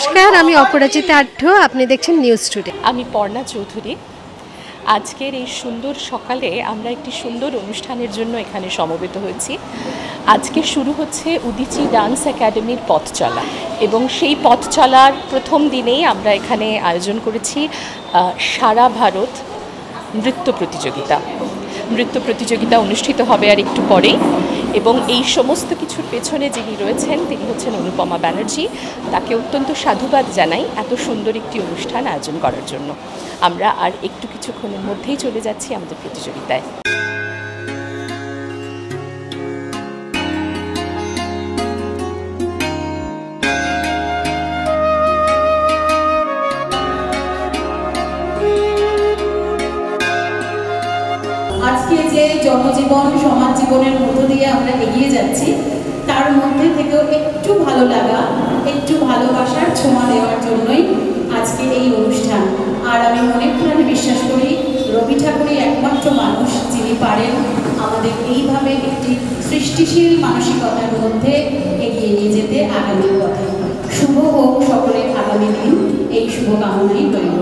নমস্কার, আমি অপরাজিতা আঢ্য। আপনি দেখছেন নিউজ টুডে। আমি পর্ণা চৌধুরী। আজকের এই সুন্দর সকালে আমরা একটি সুন্দর অনুষ্ঠানের জন্য এখানে সমবেত হয়েছি। আজকে শুরু হচ্ছে উদীচী ডান্স একাডেমির পথ চলা, এবং সেই পথ চলার প্রথম দিনেই আমরা এখানে আয়োজন করেছি সারা ভারত নৃত্য প্রতিযোগিতা অনুষ্ঠিত হবে আর একটু পরেই। এবং এই সমস্ত কিছুর পেছনে যিনি রয়েছেন তিনি হচ্ছেন অনুপমা ব্যানার্জি। তাকে অত্যন্ত সাধুবাদ জানাই এত সুন্দর একটি অনুষ্ঠান আয়োজন করার জন্য। আমরা আর একটু কিছুক্ষণের মধ্যেই চলে যাচ্ছি আমাদের প্রতিযোগিতায়। আজকে যে জনজীবন সমাজ জীবনের মধ্য দিয়ে আমরা এগিয়ে যাচ্ছি, তার মধ্যে থেকেও একটু ভালো লাগা, একটু ভালোবাসার ছোঁয়া দেওয়ার জন্যই আজকে এই অনুষ্ঠান। আর আমি মনে প্রাণে বিশ্বাস করি রবি ঠাকুরই একমাত্র মানুষ যিনি পারেন আমাদের এইভাবে একটি সৃষ্টিশীল মানসিকতার মধ্যে এগিয়ে নিয়ে যেতে আগামী পথে। শুভ হোক সকলের আগামী দিন, এই শুভকামনাই রইল।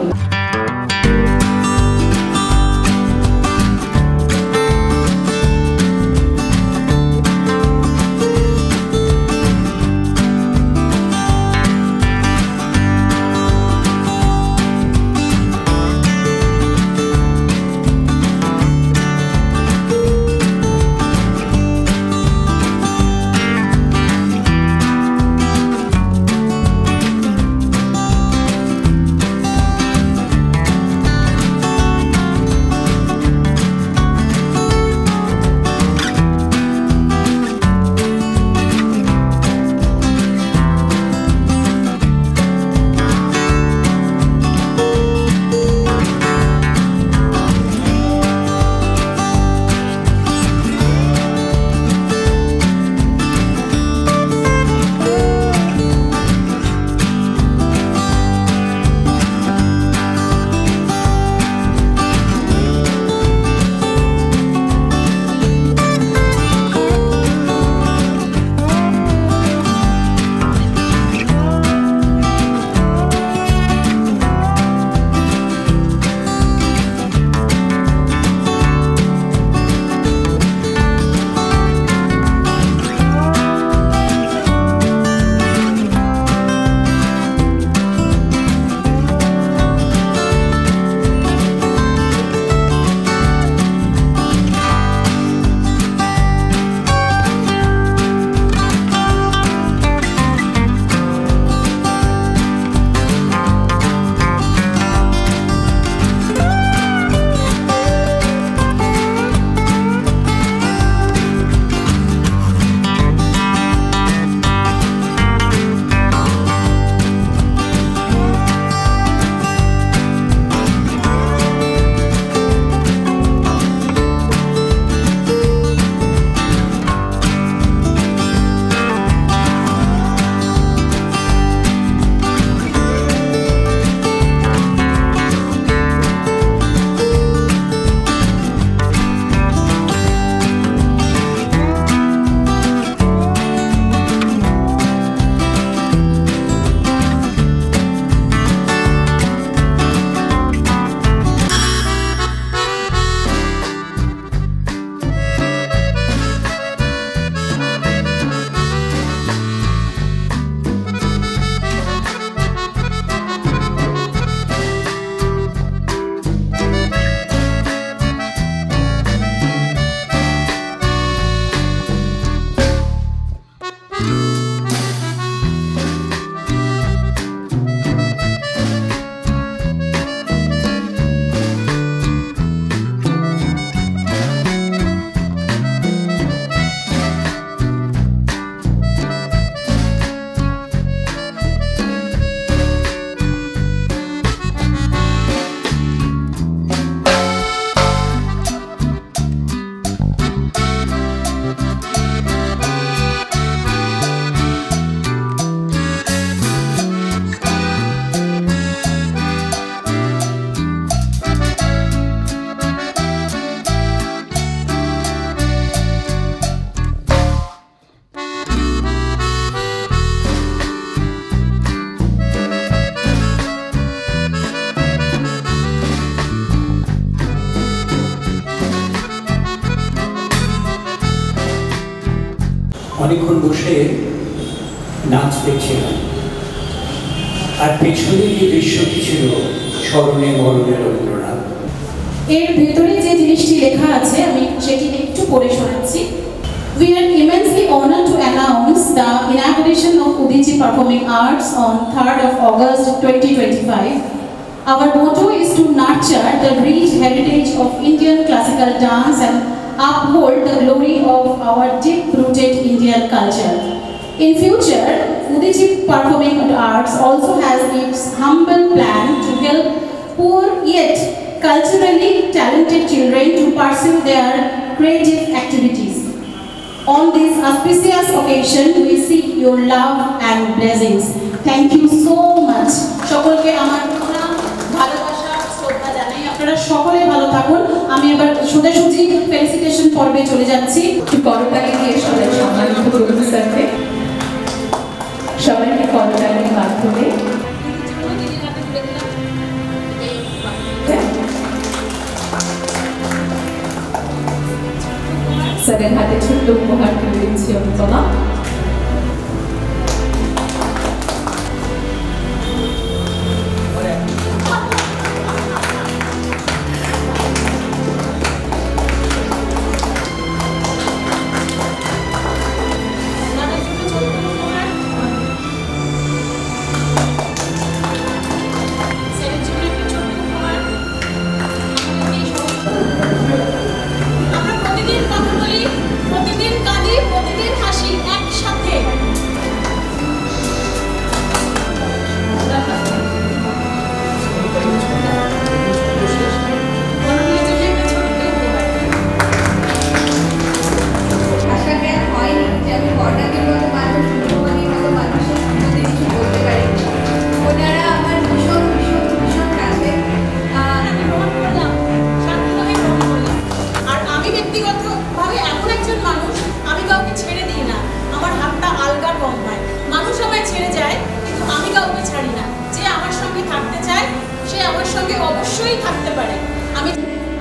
অনেকক্ষণ বসে নাচ দেখছিলাম, আর পেছনে যে দৃশ্যটি ছিল স্মরণে মরণে রবীন্দ্রনাথ। এর ভেতরে যে জিনিসটি লেখা আছে আমি সেটি একটু পড়ে শোনাচ্ছি। We are immensely honored to announce the inauguration of Udichi Performing Arts on 3rd of August 2025. Our motto is to nurture the rich heritage of Indian classical dance and uphold the glory of our deep-rooted Indian culture. In future, Udichi Performing Arts also has its humble plan to help poor yet culturally talented children to pursue their creative activities. On this auspicious occasion, we seek your love and blessings. Thank you so much. সকলকে আমার ভালোবাসা শ্রদ্ধা জানাই। আপনারা সকলে ভালো থাকুন। আমি এবার সোজাসুজি ফেলিসিটেশন পর্বে চলে যাচ্ছি। করতালি দিয়ে সবাই সম্মানিত করুন স্যারকে। সবাইকে করতালির মাধ্যমে স্যারের হাতে ছোট্ট উপহার তুলে দিচ্ছি অনুপমা।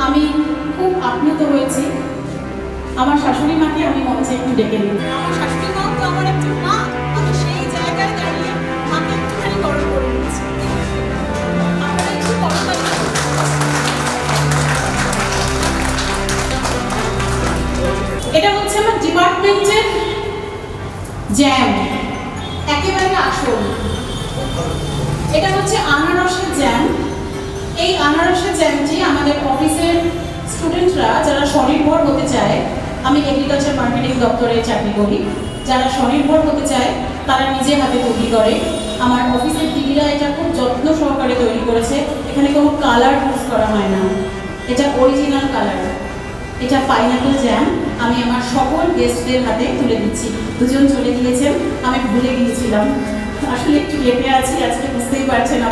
আমি খুব আপ্লুত হয়েছি। আমার শাশুড়ি মাকে আমি মঞ্চে একটু ডেকে নিই। আমার শাশুড়ি মাও তো আমার একজন মা, আমি সেই জায়গায় দাঁড়িয়ে মাকে একটুখানি গরম করে নিচ্ছি। আপনারা একটু করতালি। এটা হচ্ছে আমার ডিপার্টমেন্টের জ্যাম, একেবারে আসল। এটা হচ্ছে আনারসের জ্যাম। এই আনারসের জ্যামটি আমাদের অফিসের স্টুডেন্টরা যারা স্বনির্ভর হতে চায়, আমি এগ্রিকালচার মার্কেটিং দপ্তরে চাকরি করি, যারা স্বনির্ভর হতে চায় তারা নিজে হাতে তৈরি করে। আমার অফিসের দিদিরা এটা খুব যত্ন সহকারে তৈরি করেছে। এখানে কোনো কালার ইউজ করা হয় না, এটা অরিজিনাল কালার। এটা পাইনাপল জ্যাম। আমি আমার সকল গেস্টদের হাতে তুলে দিচ্ছি। দুজন চলে গিয়েছেন, আমি ভুলে গিয়েছিলাম, আসলে একটু লেপে আছি আজকে, বুঝতেই পারছেন না।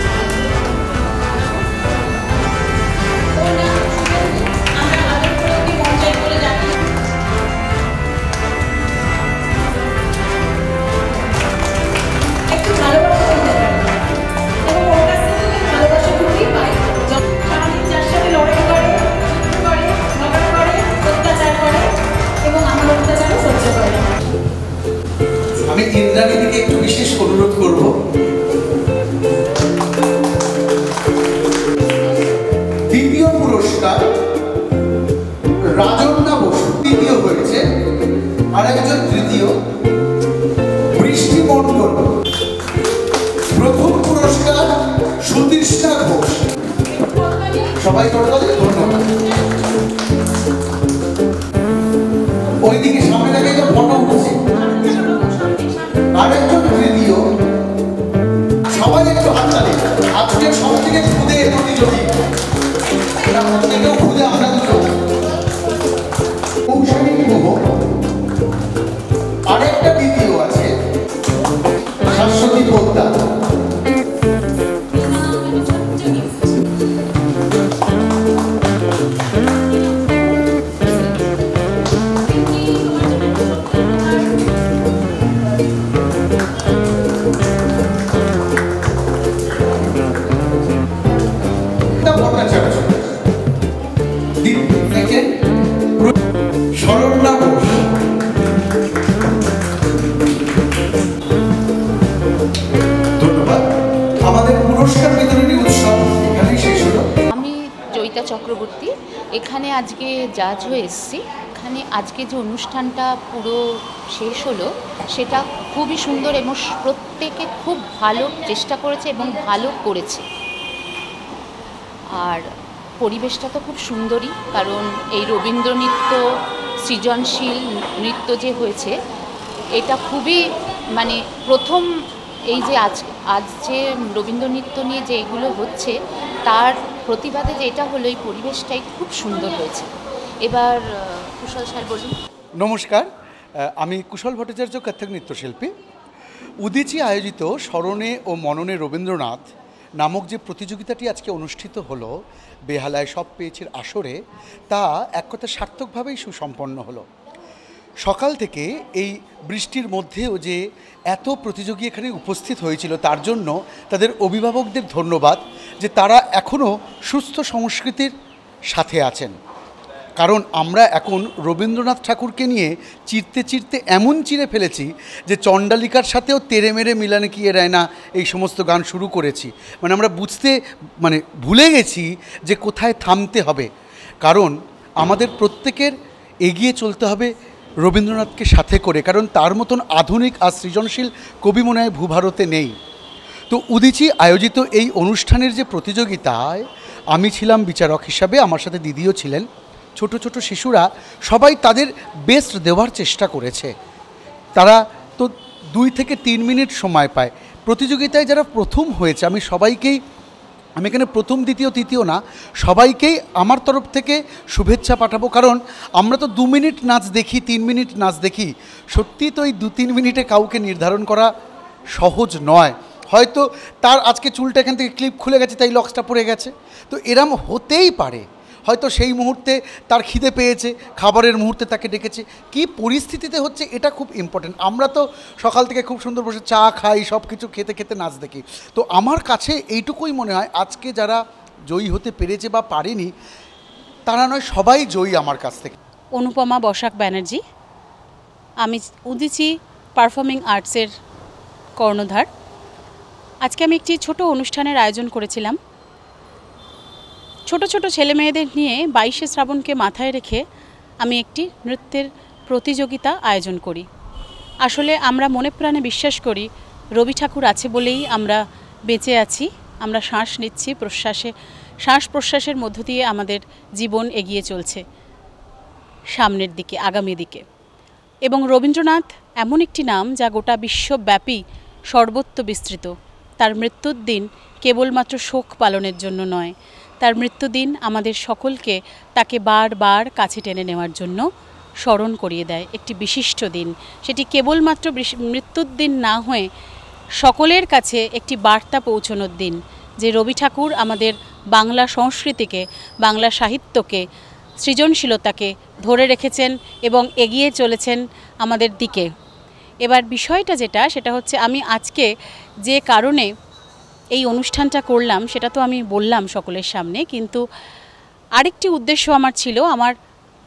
আমি ইন্দ্রাণী থেকে একটু বিশেষ অনুরোধ করব, দ্বিতীয় পুরস্কার রাজন্না বসু দ্বিতীয় হয়েছে, আর একজন তৃতীয় বৃষ্টি মণ্ডল। প্রথম পুরস্কার সুতৃষ্ণা ঘোষ। সবাই করতে ধন্যবাদ। ওইদিকে সামনে থেকে যে ফটো উঠছে আরেকজন তৃতীয়। সবাই একটু হাত তালি। আজকে সব থেকে খুদে প্রতিযোগী, প্রত্যেকেও খুদে আমরা দুজন। কৌশলী গুহ আরেকটা দ্বিতীয় আছে, শাশ্বতী পোদ্দার। শরণ্যা ঘোষ। এখানে আজকে জাজ হয়ে এসেছি। এখানে আজকে যে অনুষ্ঠানটা পুরো শেষ হলো সেটা খুবই সুন্দর এবং প্রত্যেকে খুব ভালো চেষ্টা করেছে এবং ভালো করেছে। আর পরিবেশটা তো খুব সুন্দরই, কারণ এই রবীন্দ্র নৃত্য, সৃজনশীল নৃত্য যে হয়েছে এটা খুবই মানে প্রথম এই যে আজ যে রবীন্দ্র নৃত্য নিয়ে যে এগুলো হচ্ছে তার প্রতিবাদে যে এটা হলো, এই পরিবেশটাই খুব সুন্দর হয়েছে। এবার কুশল স্যার বলুন। নমস্কার, আমি কুশল ভট্টাচার্য, কত্থক নৃত্যশিল্পী। উদীচী আয়োজিত স্মরণে ও মননে রবীন্দ্রনাথ নামক যে প্রতিযোগিতাটি আজকে অনুষ্ঠিত হলো বেহালায় সব পেয়েছির আসরে, তা এক কথা সার্থকভাবেই সুসম্পন্ন হলো। সকাল থেকে এই বৃষ্টির মধ্যেও যে এত প্রতিযোগী এখানে উপস্থিত হয়েছিল তার জন্য তাদের অভিভাবকদের ধন্যবাদ, যে তারা এখনও সুস্থ সংস্কৃতির সাথে আছেন। কারণ আমরা এখন রবীন্দ্রনাথ ঠাকুরকে নিয়ে চিরতে চিরতে এমন চিরে ফেলেছি যে চণ্ডালিকার সাথেও তেরে মেরে মিলানে কিয়ে রায়না এই সমস্ত গান শুরু করেছি। মানে আমরা ভুলে গেছি যে কোথায় থামতে হবে। কারণ আমাদের প্রত্যেকের এগিয়ে চলতে হবে রবীন্দ্রনাথকে সাথে করে, কারণ তার মতন আধুনিক আর সৃজনশীল কবি মনে হয় ভূভারতে নেই। তো উদীচী আয়োজিত এই অনুষ্ঠানের যে প্রতিযোগিতায় আমি ছিলাম বিচারক হিসাবে, আমার সাথে দিদিও ছিলেন। ছোট ছোট শিশুরা সবাই তাদের বেস্ট দেওয়ার চেষ্টা করেছে। তারা তো 2 থেকে 3 মিনিট সময় পায়। প্রতিযোগিতায় যারা প্রথম হয়েছে আমি এখানে প্রথম দ্বিতীয় তৃতীয় না, সবাইকেই আমার তরফ থেকে শুভেচ্ছা পাঠাবো। কারণ আমরা তো 2 মিনিট নাচ দেখি, 3 মিনিট নাচ দেখি। সত্যি তো এই 2-3 মিনিটে কাউকে নির্ধারণ করা সহজ নয়। হয়তো তার আজকে চুলটা এখান থেকে ক্লিপ খুলে গেছে, তাই লক্সটা পড়ে গেছে। তো এরম হতেই পারে। হয়তো সেই মুহূর্তে তার খিদে পেয়েছে, খাবারের মুহূর্তে তাকে ডেকেছে, কী পরিস্থিতিতে হচ্ছে এটা খুব ইম্পর্টেন্ট। আমরা তো সকাল থেকে খুব সুন্দর বসে চা খাই, সব কিছু খেতে খেতে নাচ দেখি। তো আমার কাছে এইটুকুই মনে হয়, আজকে যারা জয়ী হতে পেরেছে বা পারেনি তারা নয়, সবাই জয়ী আমার কাছ থেকে। অনুপমা বসাক ব্যানার্জি, আমি উদীচী পারফর্মিং আর্টসের কর্ণধার। আজকে আমি একটি ছোট অনুষ্ঠানের আয়োজন করেছিলাম। ছোট ছোট ছেলে মেয়েদের নিয়ে 22শে শ্রাবণকে মাথায় রেখে আমি একটি নৃত্যের প্রতিযোগিতা আয়োজন করি। আসলে আমরা মনে প্রাণে বিশ্বাস করি রবি ঠাকুর আছে বলেই আমরা বেঁচে আছি। আমরা শ্বাস নিচ্ছি, শ্বাস প্রশ্বাসের মধ্য দিয়ে আমাদের জীবন এগিয়ে চলছে সামনের দিকে, আগামী দিকে। এবং রবীন্দ্রনাথ এমন একটি নাম যা গোটা বিশ্বব্যাপী সর্বত্র বিস্তৃত। তার মৃত্যুর দিন কেবলমাত্র শোক পালনের জন্য নয়, তার মৃত্যুদিন আমাদের সকলকে তাকে বারবার কাছে টেনে নেওয়ার জন্য স্মরণ করিয়ে দেয়। একটি বিশিষ্ট দিন, সেটি কেবলমাত্র মৃত্যুর দিন না হয়ে সকলের কাছে একটি বার্তা পৌঁছানোর দিন, যে রবি ঠাকুর আমাদের বাংলা সংস্কৃতিকে, বাংলা সাহিত্যকে, সৃজনশীলতাকে ধরে রেখেছেন এবং এগিয়ে চলেছেন আমাদের দিকে। এবার বিষয়টা সেটা হচ্ছে, আমি আজকে যে কারণে এই অনুষ্ঠানটা করলাম সেটা তো আমি বললাম সকলের সামনে, কিন্তু আরেকটি উদ্দেশ্য আমার ছিল। আমার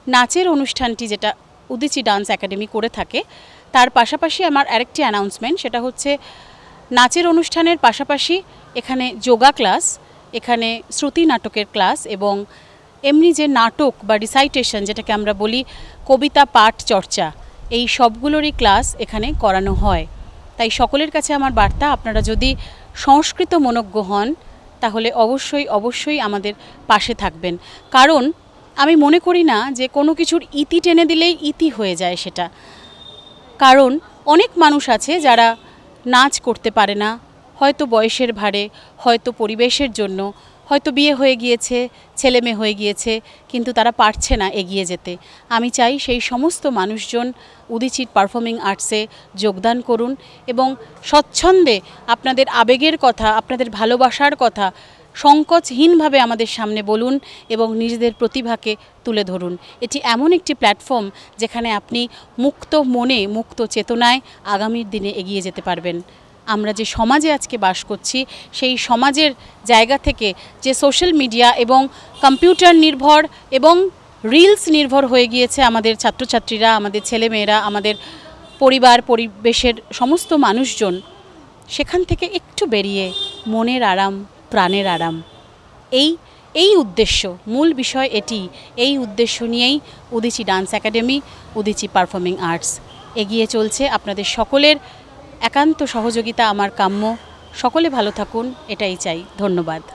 নাচের অনুষ্ঠানটি যেটা উদীচী ডান্স একাডেমি করে থাকে, তার পাশাপাশি আমার আরেকটি অ্যানাউন্সমেন্ট, সেটা হচ্ছে নাচের অনুষ্ঠানের পাশাপাশি এখানে যোগা ক্লাস, এখানে শ্রুতি নাটকের ক্লাস এবং এমনি যে নাটক বা রিসাইটেশন যেটাকে আমরা বলি কবিতা পাঠ চর্চা, এই সবগুলোরই ক্লাস এখানে করানো হয়। তাই সকলের কাছে আমার বার্তা, আপনারা যদি সংস্কৃত মনজ্ঞ হন তাহলে অবশ্যই আমাদের পাশে থাকবেন। কারণ আমি মনে করি না যে কোনো কিছুর ইতি টেনে দিলেই ইতি হয়ে যায় সেটা। কারণ অনেক মানুষ আছে যারা নাচ করতে পারে না, হয়তো বয়সের ভারে, হয়তো পরিবেশের জন্য, হয়তো বিয়ে হয়ে গিয়েছে, ছেলে মেয়ে হয়ে গিয়েছে, কিন্তু তারা পারছে না এগিয়ে যেতে। আমি চাই সেই সমস্ত মানুষজন উদীচীর পারফর্মিং আর্টসে যোগদান করুন এবং স্বচ্ছন্দে আপনাদের আবেগের কথা, আপনাদের ভালোবাসার কথা সংকোচহীনভাবে আমাদের সামনে বলুন এবং নিজেদের প্রতিভাকে তুলে ধরুন। এটি এমন একটি প্ল্যাটফর্ম যেখানে আপনি মুক্ত মনে, মুক্ত চেতনায় আগামীর দিনে এগিয়ে যেতে পারবেন। আমরা যে সমাজে আজকে বাস করছি, সেই সমাজের জায়গা থেকে যে সোশ্যাল মিডিয়া এবং কম্পিউটার নির্ভর এবং রিলস নির্ভর হয়ে গিয়েছে আমাদের ছাত্রছাত্রীরা, আমাদের ছেলেমেয়েরা, আমাদের পরিবেশের সমস্ত মানুষজন, সেখান থেকে একটু বেরিয়ে মনের আরাম, প্রাণের আরাম, এই উদ্দেশ্য, মূল বিষয় এটি। এই উদ্দেশ্য নিয়েই Udichi dance academy, Udichi performing arts এগিয়ে চলছে। আপনাদের সকলের একান্ত সহযোগিতা আমার কাম্য। সকলে ভালো থাকুন, এটাই চাই। ধন্যবাদ।